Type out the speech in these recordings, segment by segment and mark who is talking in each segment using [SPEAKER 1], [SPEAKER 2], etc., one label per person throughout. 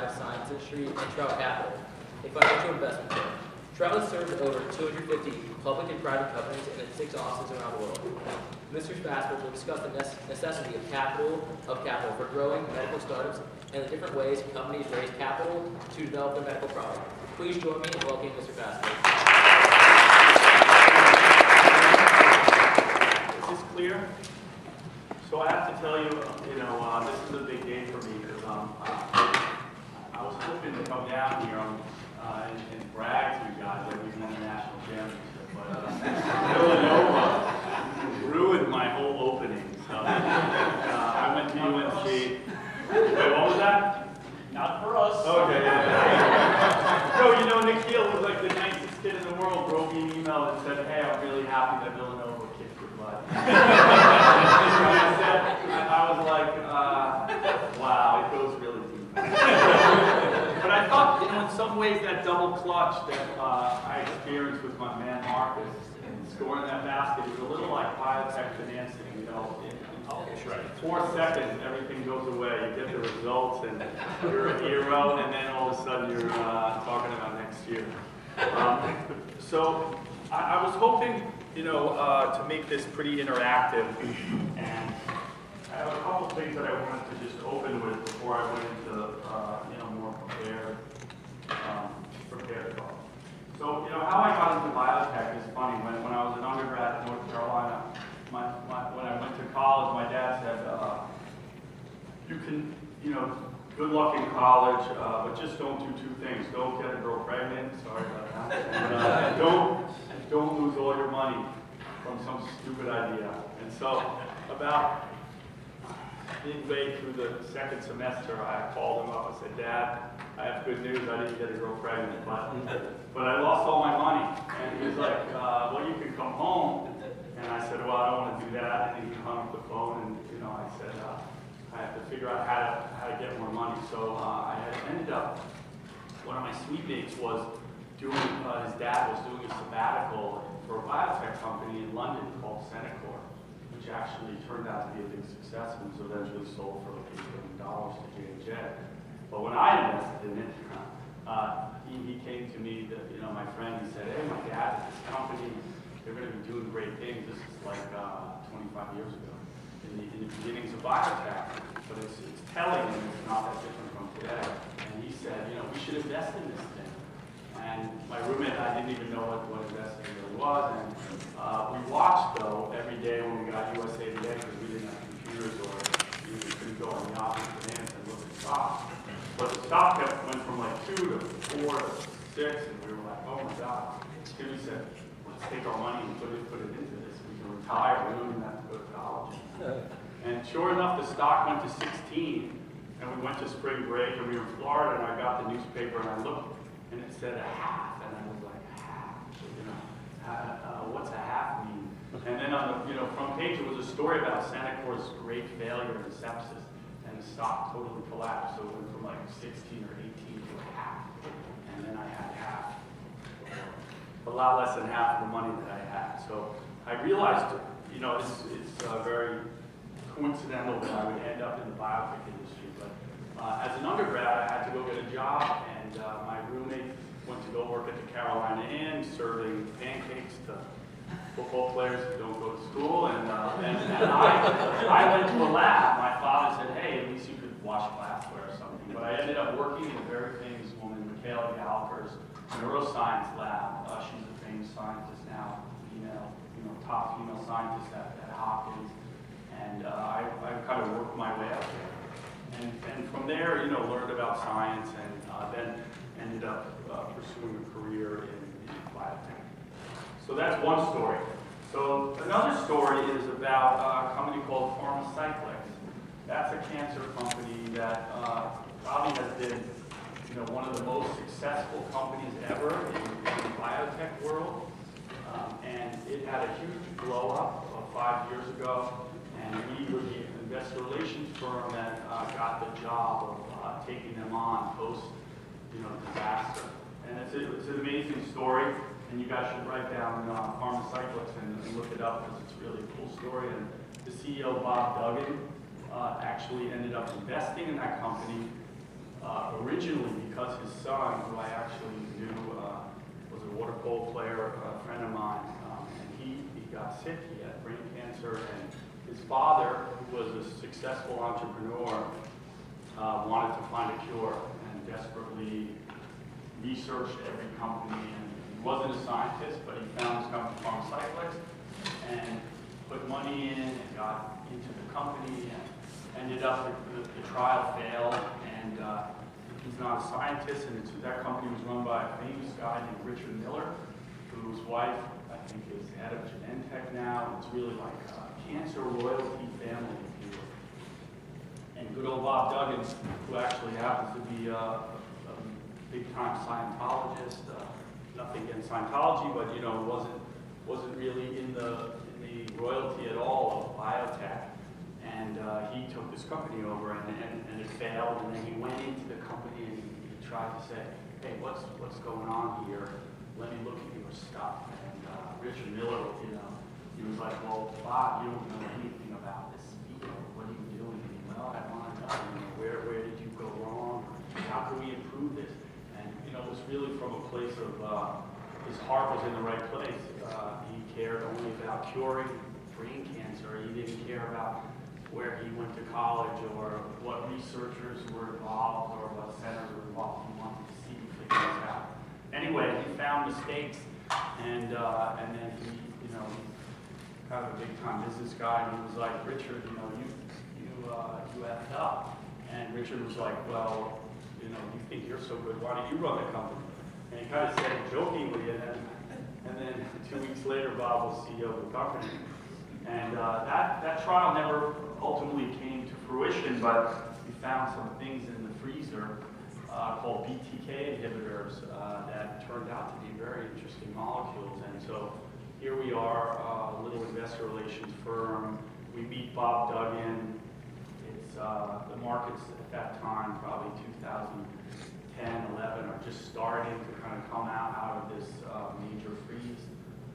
[SPEAKER 1] life science industry, and Trout Capital, a financial investment firm. Trout has served over 250 public and private companies and in 6 offices around the world. Mr. Fassberg will discuss the necessity of capital for growing medical startups and the different ways companies raise capital to develop their medical product. Please join me in welcoming Mr. Fassberg.
[SPEAKER 2] Is this clear? So I have to tell you, this is a big day for me because I was hoping to come down here and brag to you guys that we won the national championship, but Villanova ruined my whole opening. So I went to UNC. Wait, what was that?
[SPEAKER 3] Not for us.
[SPEAKER 2] Okay, yeah. So, Nikhil was like the nicest kid in the world, wrote me an email that said, hey, I'm really happy that Villanova kicked your butt. I was like, wow, it goes really deep. But I thought, in some ways that double clutch that I experienced with my man Marcus and scoring that basket is a little like biotech financing, in 4 seconds, everything goes away. You get the results, and you're a hero, and then all of a sudden you're talking about next year. So I was hoping, to make this pretty interactive, and I have a couple things that I wanted to just open with before I went into, more prepared talk. So, how I got into biotech is funny. When I was an undergrad in North Carolina, when I went to college, my dad said, you can, good luck in college, but just don't do 2 things. Don't get a girl pregnant, sorry about that, and don't lose all your money from some stupid idea. And so, about midway through the 2nd semester, I called him up and said, Dad, I have good news, I didn't get a girl pregnant, but I lost all my money. And he was like, well, you can come home. And I said, well, I don't want to do that. And he hung up the phone, and I said, I have to figure out how to get more money. So I had ended up, one of my suite mates was doing, his dad was doing a sabbatical for a biotech company in London called Senecor, which actually turned out to be a big success and was eventually sold for like $8 billion to J&J. But when I invested in it, he came to me, my friend, he said, hey, my dad at this company, they're going to be doing great things. This is like 25 years ago, in the beginnings of biotech. But it's telling, and it's not that different from today. And he said, we should invest in this thing. And my roommate, I didn't even know what investing really was. And we watched, though, every day when we got USA Today, because we didn't have computers or we couldn't go on Yahoo Finance and look at stocks. But the stock went from like 2 to 4 to 6, and we were like, oh my God. Jimmy said, let's take our money and put it into this. We can retire. We don't even have to go to college. And sure enough, the stock went to 16, and we went to spring break, and we were in Florida, and I got the newspaper, and I looked, and it said a half, and I was like, half? What's a half mean? And then on the front page, it was a story about Senecor's great failure in sepsis, and the stock totally collapsed, so it went from like 16 or 18 to a half, and then I had half. A lot less than half of the money that I had. So I realized, it's very coincidental that I would end up in the biotech industry. But as an undergrad, I had to go get a job, and my roommate went to go work at the Carolina Inn, serving pancakes to football players who don't go to school. And I went to a lab. My father said, hey, at least you could wash glassware or something. But I ended up working in a very famous woman, Michaela Gallagher's neuroscience lab. She's a famous scientist now, top female scientist at Hopkins. And I kind of worked my way up there. And from there, learned about science, and then ended up pursuing a career in biotech. So that's one story. So another story is about a company called Pharmacyclics. That's a cancer company that probably has been one of the most successful companies ever in the biotech world. And it had a huge blow up 5 years ago. And we were the investor relations firm that got the job of taking them on post disaster. And it's an amazing story. And you guys should write down Pharmacyclics and look it up, because it's really a cool story. And the CEO, Bob Duggan, actually ended up investing in that company originally son, who I actually knew was a water polo player, a friend of mine, and he got sick. He had brain cancer, and his father, who was a successful entrepreneur, wanted to find a cure and desperately researched every company. And he wasn't a scientist, but he found this company, Pharmacyclics, and put money in and got into the company and ended up, the trial failed, and he's not a scientist, and that company was run by a famous guy named Richard Miller, whose wife, I think, is head of Genentech now. It's really like a cancer royalty family, if you will. And good old Bob Duggan, who actually happens to be a big-time Scientologist, nothing against Scientology, but wasn't really in the royalty at all of biotech. And he took this company over, and it failed. And then he went into the company and he tried to say, "Hey, what's going on here? Let me look at your stuff." And Richard Miller, he was like, "Well, Bob, you don't know anything about this field. What are you doing?" And, "Well, I want to know, where did you go wrong? How can we improve this?" And it was really from a place of his heart was in the right place. He cared only about curing brain cancer. He didn't care about where he went to college or what researchers were involved or what centers were involved. He wanted to see, figure this out. Anyway, he found mistakes, and then he, he's kind of a big-time business guy, and he was like, "Richard, you effed up." And Richard was like, "Well, you think you're so good, why don't you run the company?" And he kind of said it jokingly, and then 2 weeks later, Bob was CEO of the company. And that trial never ultimately came to fruition, but we found some things in the freezer called BTK inhibitors that turned out to be very interesting molecules. And so here we are, a little investor relations firm. We meet Bob Duggan. It's the markets at that time, probably 2010, 11, are just starting to kind of come out of this major freeze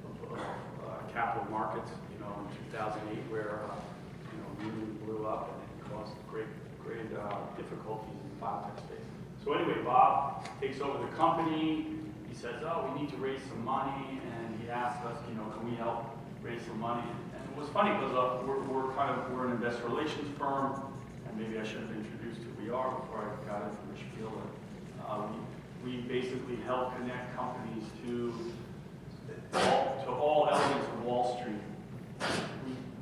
[SPEAKER 2] of capital markets. In 2008, where really blew up and it caused great difficulties in the biotech space. So anyway, Bob takes over the company. He says, "Oh, we need to raise some money," and he asked us, "Can we help raise some money?" And it was funny because we're an investor relations firm, and maybe I should have introduced who we are before I got into the spiel. We basically help connect companies to all elements of Wall Street.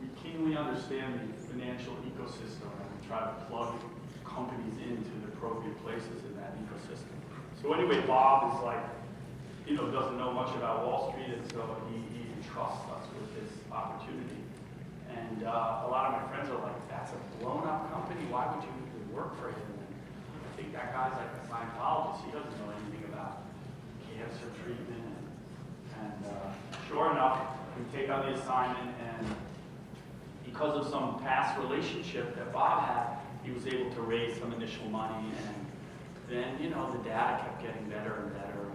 [SPEAKER 2] We keenly understand the financial ecosystem, and we try to plug companies into the appropriate places in that ecosystem. So anyway, Bob is like, doesn't know much about Wall Street, and so he entrusts us with this opportunity. And a lot of my friends are like, "That's a blown-up company. Why would you even work for him?" And I think that guy's like a Scientologist. He doesn't know anything about cancer treatment. And sure enough, we take on the assignment, and because of some past relationship that Bob had, he was able to raise some initial money, and then, the data kept getting better and better.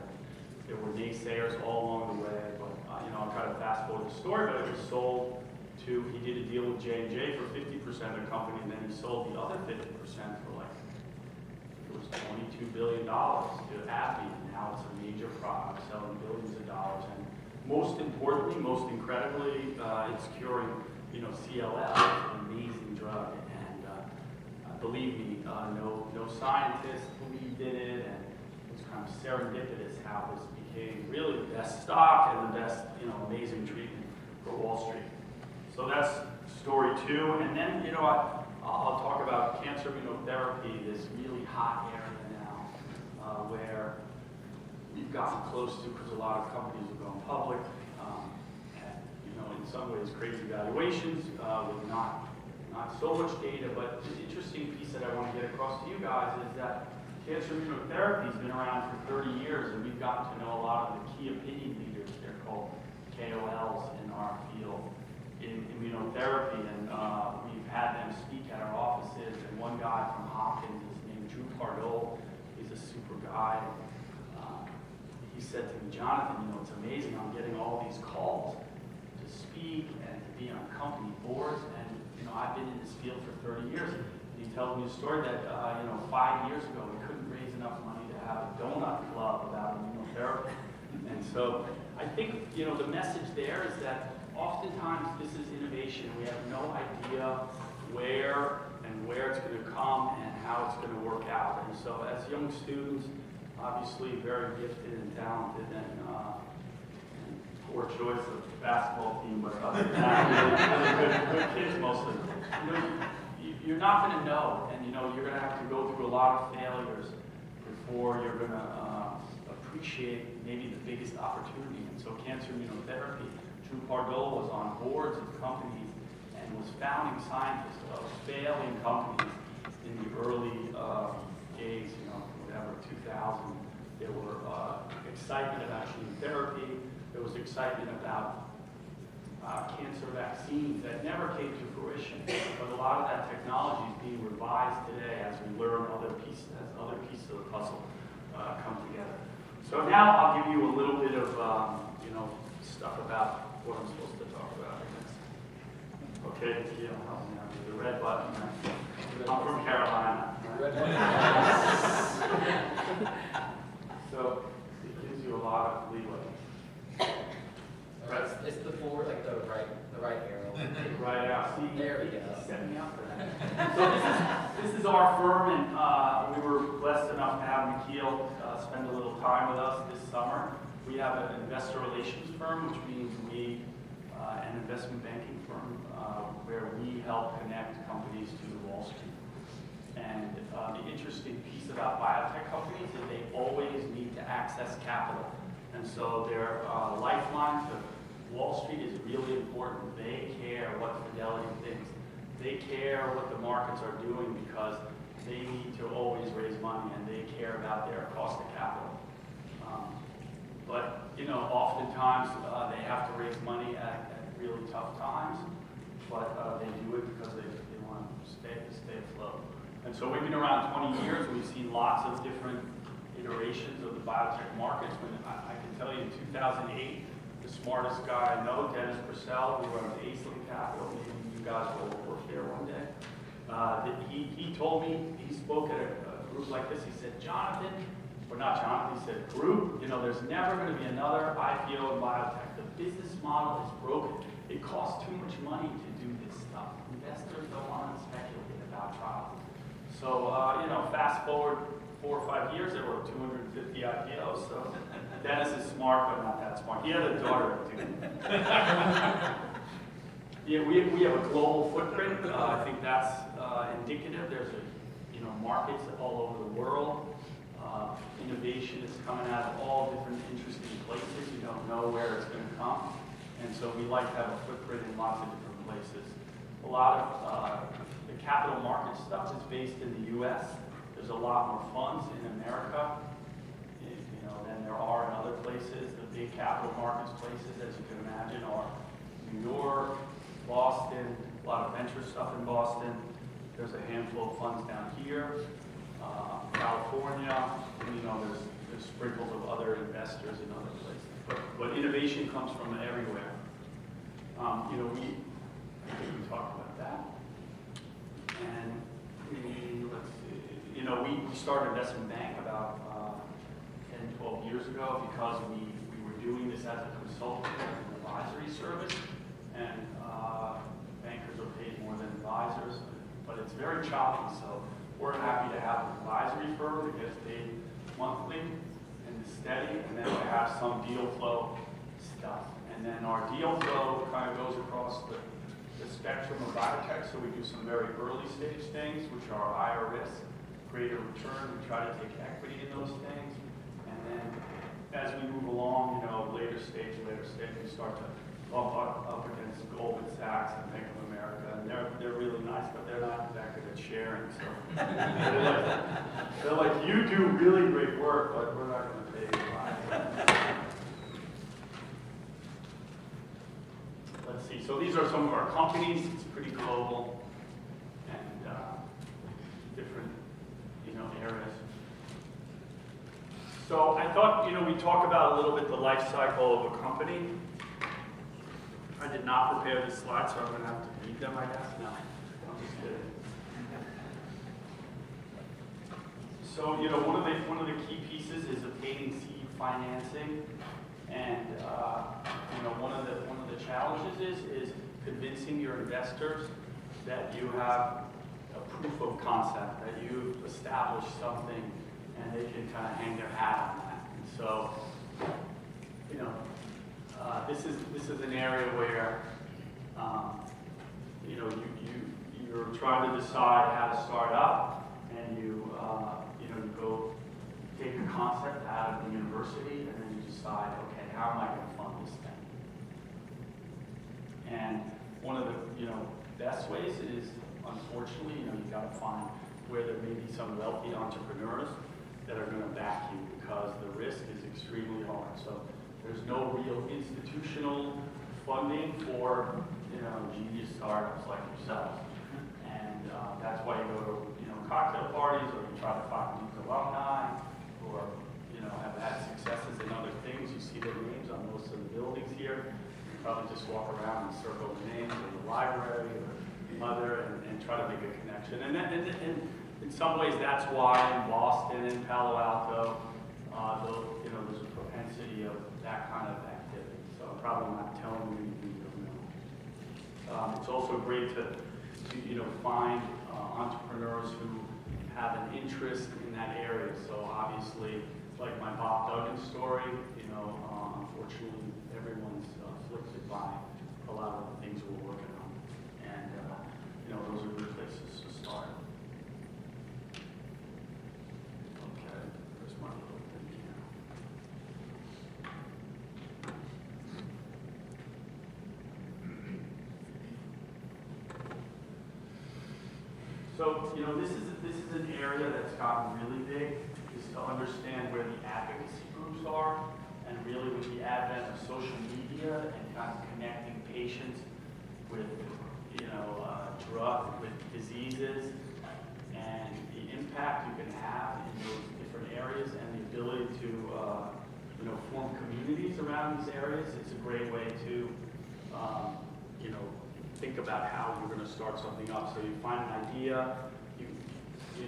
[SPEAKER 2] There were naysayers all along the way, but, I'll try to fast forward the story, but it was sold to, he did a deal with J&J for 50% of the company, and then he sold the other 50% for it was $22 billion to AbbVie, and now it's a major product, selling billions of dollars. And most importantly, most incredibly, it's curing, CLL, an amazing drug. And believe me, no scientist believed in it, and it was kind of serendipitous how this became really the best stock and the best, amazing treatment for Wall Street. So that's story 2. And then, I'll talk about cancer immunotherapy, this really hot area now, where we've gotten close to, because a lot of companies are going public, and in some ways crazy valuations with not so much data. But the interesting piece that I want to get across to you guys is that cancer immunotherapy has been around for 30 years, and we've gotten to know a lot of the key opinion leaders. They're called KOLs in our field in immunotherapy, and we've had them speak at our offices. And one guy from Hopkins is named Drew Pardoll. He's a super guy. He said to me, "Jonathan, it's amazing. I'm getting all these calls to speak and to be on company boards, and I've been in this field for 30 years." And he tells me a story that 5 years ago we couldn't raise enough money to have a donor So I think, the message there is that oftentimes this is innovation. We have no idea where it's going to come and how it's going to work out. And so as young students, obviously very gifted and talented, and poor choice of basketball team, but other than that, really good kids mostly. You're not going to know, and you're going to have to go through a lot of failures before you're going to appreciate maybe the biggest opportunity. And so cancer immunotherapy, Drew Pardoll was on boards of companies and was founding scientist of failing companies in the early days, 2000. There were excitement about gene therapy. There was excitement about cancer vaccines that never came to fruition. But a lot of that technology is being revised today as we learn other pieces of the puzzle come together. So now I'll give you a little bit of stuff about what I'm supposed to talk about. Okay, help me out with the red button. I'm from Carolina. So it gives you a lot of leeway.
[SPEAKER 1] It's the forward, like the right arrow.
[SPEAKER 2] Right out. See,
[SPEAKER 1] there we go.
[SPEAKER 2] Set me up for that. So this is our firm, and we were blessed enough to have Nikhil spend a little time with us this summer. We have an investor relations firm, which means we an investment banking firm where we help connect companies to Wall Street. And the interesting piece about biotech companies is they always need to access capital. And so their lifeline to Wall Street is really important. They care what Fidelity thinks. They care what the markets are doing because they need to always raise money, and they care about their cost of capital. But oftentimes they have to raise money at really tough times, but they do it because they want to stay afloat. And so we've been around 20 years. We've seen lots of different iterations of the biotech markets. When I can tell you in 2008, the smartest guy I know, Dennis Purcell, who runs Aislinn Capital, maybe you guys will work there one day, he told me, he spoke at a group like this, he said, Jonathan, or not Jonathan, he said, group, there's never going to be another IPO in biotech. The business model is broken. It costs too much money to do this stuff. Investors don't want to speculate about trials. So, fast forward 4 or 5 years, there were 250 IPOs. So Dennis is smart, but not that smart. He had a daughter too. Yeah, we have a global footprint. I think that's indicative. There's markets all over the world. Innovation is coming out of all different interesting places. You don't know where it's going to come. And so we like to have a footprint in lots of different places. A lot of the capital market stuff is based in the U.S. There's a lot more funds in America, than there are in other places. The big capital markets places, as you can imagine, are New York, Boston, a lot of venture stuff in Boston. There's a handful of funds down here, California. There's sprinkles of other investors in other places. But innovation comes from everywhere. We talked about that. And let's see. We started Investment Bank about 10, 12 years ago because we were doing this as a consultant, as an advisory service, and bankers are paid more than advisors, but it's very choppy, so we're happy to have an advisory firm that gets paid monthly and is steady, and then we have some deal flow stuff. And then our deal flow kind of goes across the spectrum of biotech, so we do some very early stage things, which are higher risk, greater return. We try to take equity in those things. And then as we move along, later stage, we start to bump up against Goldman Sachs and Bank of America. And they're really nice, but they're not that good at sharing. So they're like, you do really great work, but we're not going to pay you a lot. Let's see. So these are some of our companies. It's pretty global and different, areas. So I thought, we talk about a little bit the life cycle of a company. I did not prepare these slides, so I'm going to have to read them, I guess. No, I'm just kidding. So, one of the key pieces is obtaining seed financing. And one of the challenges is convincing your investors that you have a proof of concept, that you've established something, and they can kind of hang their hat on that. And so, this is an area where you're trying to decide how to start up, and you go take a concept out of the university, and then you decide, okay, how am I going to fund this thing? And one of the best ways is, unfortunately, you've got to find where there may be some wealthy entrepreneurs that are going to back you, because the risk is extremely hard. So there's no real institutional funding for genius startups like yourselves, and that's why you go to cocktail parties, or you try to find these alumni, or have had successes in other things. You see their names on most of the buildings here. You probably just walk around and circle the names of the library or mother and try to make a connection. And in some ways, that's why in Boston and Palo Alto, there's a propensity of that kind of activity. So I'm probably not telling you anything you don't know. It's also great to find entrepreneurs who have an interest in that area. So obviously, like my Bob Duggan story, unfortunately, everyone's afflicted by a lot of the things we're working on. And, those are good places to start. Okay, there's my little thing here. So, this is an area that's gotten really big, is to understand where the advocacy groups are, and really with the advent of social media and kind of connecting patients with, with diseases, and the impact you can have in those different areas, and the ability to, form communities around these areas. It's a great way to, think about how you're going to start something up. So you find an idea, you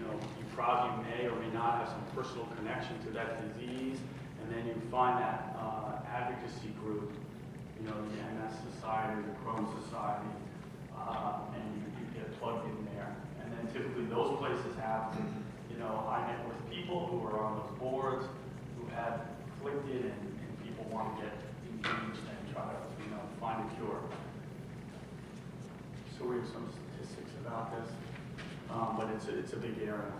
[SPEAKER 2] probably may or may not have some personal connection to that disease, and then you find that advocacy group, the MS Society, the Crohn's Society, and you get plugged in there. And then typically those places have, I met with people who are on those boards who have afflicted, and people want to get engaged and try to, find a cure. So we have some statistics about this, but it's a big area.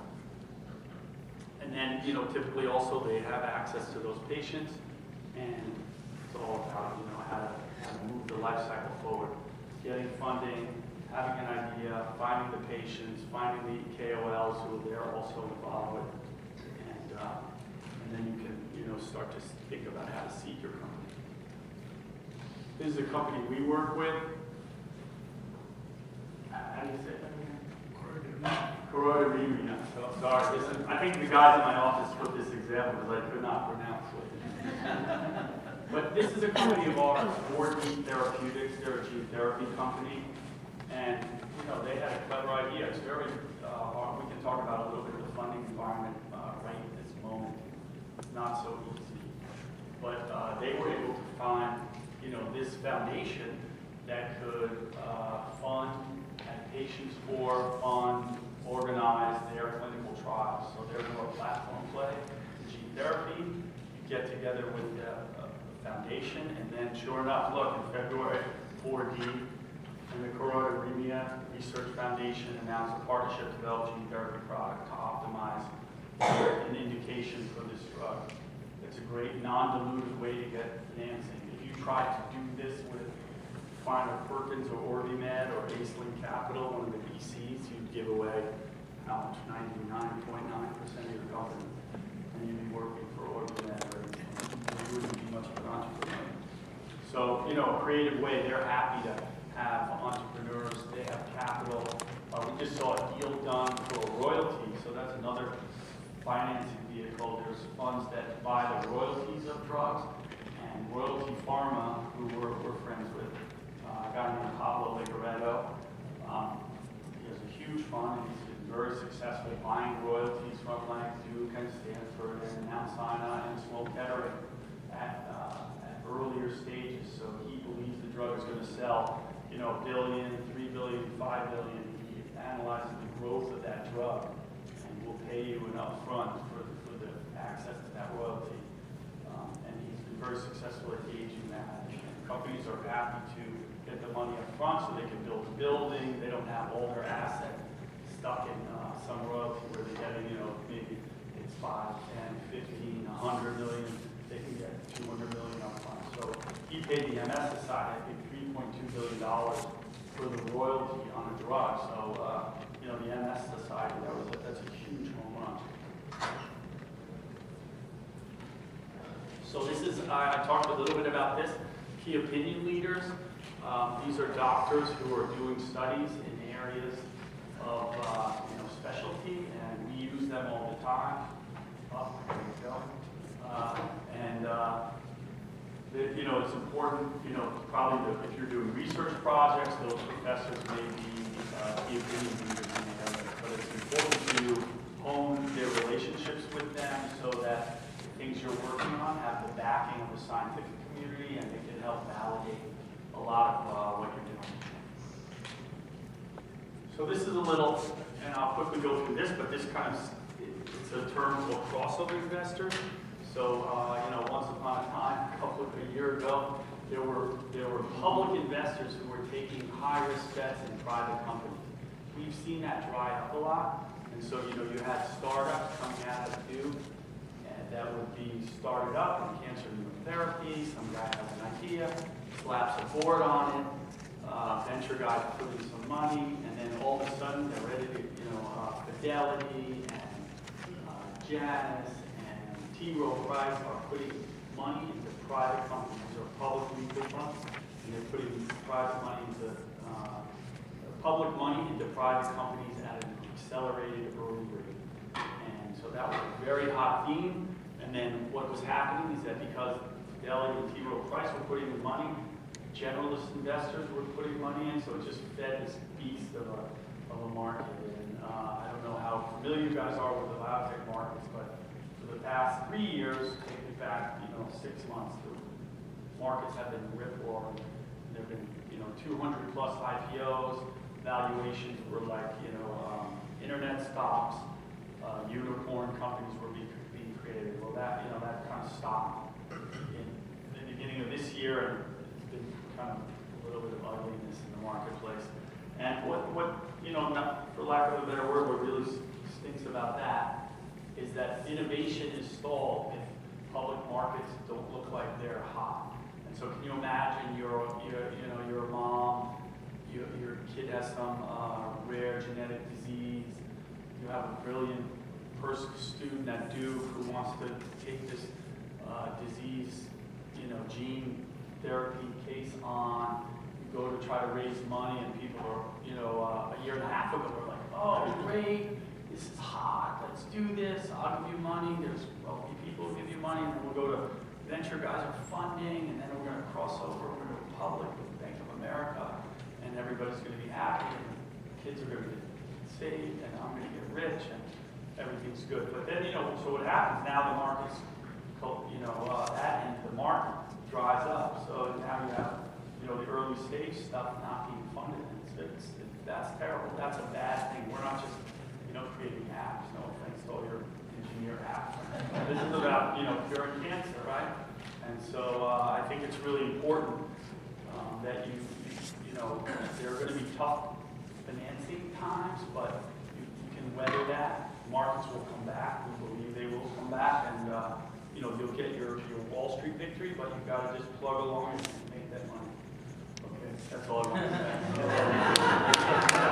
[SPEAKER 2] And then, typically also they have access to those patients, and it's all about, how to move the life cycle forward. Getting funding, having an idea, finding the patients, finding the KOLs who they're also involved with, and then you can, start to think about how to seed your company. This is a company we work with. How do you say that? Choroideremia. So sorry. I think the guys in my office put this example because I could not pronounce it. But this is a company of ours, 4D Therapeutics. They're a gene therapy company, and they had a clever idea. It's very hard. We can talk about a little bit of the funding environment right at this moment. It's not so easy, but they were able to find this foundation that could fund and patients for, fund, organize their clinical trials. So they're more platform play. Gene therapy, you get together with the foundation, and then sure enough, look, in February, 4D and the Choroideremia Research Foundation announced a partnership to develop gene therapy product to optimize an indication for this drug. It's a great non-dilutive way to get financing. If you try to do this with Kleiner Perkins or OrbiMed or Aisling Capital, one of the VCs, you'd give away how much? 99.9% of your company, and you'd be working for OrbiMed, or you wouldn't be much of an entrepreneur. So, a creative way. They're happy to have entrepreneurs. They have capital. We just saw a deal done for a royalty, so that's another financing vehicle. There's funds that buy the royalties of drugs, and Royalty Pharma, who we're friends with, a guy named Pablo Ligaretto. He has a huge fund, and he's been very successful buying royalties from like Duke and Stanford and Mount Sinai and Sloan Kettering at drug is going to sell, you know, $1 billion, $3 billion, $5 billion. He analyzes the growth of that drug and will pay you an upfront for the access to that royalty. And he's been very successful at gauging that. And companies are happy to get the money up front so they can build a building. They don't have all their assets stuck in some royalty where they're getting, you know, maybe it's 5, 10, 15, 100 million. They can get 200 million up front. So he paid the MS Society, I think, $3.2 billion for the royalty on a drug. So, you know, the MS Society, that's a huge home run. So this is, I talked a little bit about this. Key opinion leaders. These are doctors who are doing studies in areas of you know, specialty, and we use them all the time. There you go. You know, it's important, you know, probably if you're doing research projects, those professors may be key opinion leaders in the area, but it's important to hone their relationships with them so that the things you're working on have the backing of the scientific community and they can help validate a lot of what you're doing. So this is a little, and I'll quickly go through this, but this kind of, it's a term called crossover investors. So, you know, once upon a time, a year ago, there were public investors who were taking high-risk bets in private companies. We've seen that dry up a lot, and so, you know, you had startups coming out of Duke, and that would be started up in cancer immunotherapy. Some guy has an idea, slaps a board on it, venture guys put in some money, and then all of a sudden they're ready to, you know, Fidelity and Janus and T. Rowe Price are putting money into private companies. These are public mutual funds, and they're putting private money into public money into private companies at an accelerated early rate. And so that was a very hot theme. And then what was happening is that because Fidelity and T. Rowe Price were putting in money, generalist investors were putting money in, so it just fed this beast of a market. And I don't know how familiar you guys are with the biotech markets, but for the past 3 years, take it back, you know, 6 months, the markets have been rip-roaring. There have been, you know, 200 plus IPOs. Valuations were like, you know, internet stocks, unicorn companies were being created. Well, that, you know, that kind of stopped in the beginning of this year, and it's been kind of a little bit of ugliness in the marketplace. And what you know, not, for lack of a better word, what really stinks about that is that innovation is stalled if public markets don't look like they're hot. And so, can you imagine you're a mom, your kid has some rare genetic disease, you have a brilliant student at Duke who wants to take this disease, you know, gene therapy case on. You go to try to raise money, and people are, you know, a year and a half ago were like, oh, great, this is hot, let's do this, I'll give you money, there's wealthy people who give you money, and then we'll go to venture guys are funding, and then we're going to cross over, we're going to go public with Bank of America, and everybody's going to be happy, and kids are going to get saved, and I'm going to get rich, and everything's good. But then, you know, so what happens now, the market's, you know, that end of the market dries up. So now you have, you know, the early stage stuff not being funded. That's terrible. That's a bad thing. We're not just, you know, creating apps. No offense to all your engineer apps. This is about, you know, curing cancer, right? And so I think it's really important that you know, there are going to be tough financing times, but you can weather that. Markets will come back. We believe they will come back, and you know, you'll get your Wall Street victory, but you've got to just plug along and make that money. Okay, that's all I want to say.